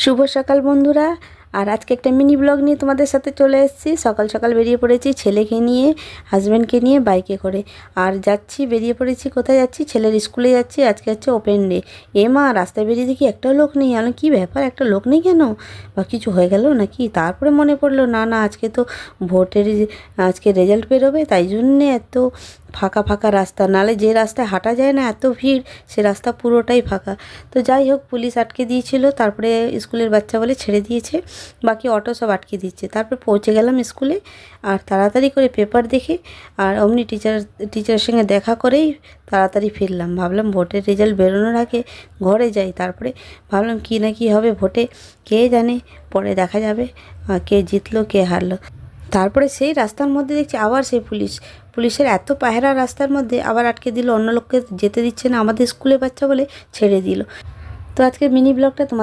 শুভ সকাল বন্ধুরা। আর আজকে একটা মিনি ব্লগ নিয়ে তোমাদের সাথে চলে এসেছি। সকাল সকাল বেরিয়ে পড়েছি ছেলেকে নিয়ে, হাজব্যান্ডকে নিয়ে বাইকে করে। আর যাচ্ছি, বেরিয়ে পড়েছি। কোথায় যাচ্ছি? ছেলের স্কুলে যাচ্ছি। আজকে হচ্ছে ওপেন ডে। মা, রাস্তায় বেরিয়ে দেখি একটাও লোক নেই। আমি কী ব্যাপার, একটা লোক নেই কেন? বা কিছু হয়ে গেল নাকি? তারপরে মনে পড়লো, না না, আজকে তো ভোটের আজকে রেজাল্ট বেরোবে, তাই জন্যে এত ফাঁকা ফাঁকা রাস্তা। নালে যে রাস্তায় হাঁটা যায় না, এত ভিড়, সে রাস্তা পুরোটাই ফাঁকা। তো যাই হোক, পুলিশ আটকে দিয়েছিল, তারপরে স্কুলের বাচ্চা বলে ছেড়ে দিয়েছে, বাকি অটো সব আটকে দিচ্ছে। তারপর পৌঁছে গেলাম স্কুলে। আর তাড়াতাড়ি করে পেপার দেখে আর অমনি টিচারের সঙ্গে দেখা করেই তাড়াতাড়ি ফিরলাম। ভাবলাম ভোটের রেজাল্ট বেরোনোর আগে ঘরে যাই। তারপরে ভাবলাম কী না কী হবে ভোটে, কে জানে, পরে দেখা যাবে কে জিতলো কে হারলো। তারপরে সেই রাস্তার মধ্যে দেখছি আবার সেই পুলিশের এত পাহারা, রাস্তার মধ্যে আবার আটকে দিল, অন্য লোককে যেতে দিচ্ছে না, আমাদের স্কুলের বাচ্চা বলে ছেড়ে দিল। তো আজকের মিনি ব্লগটা তোমাদের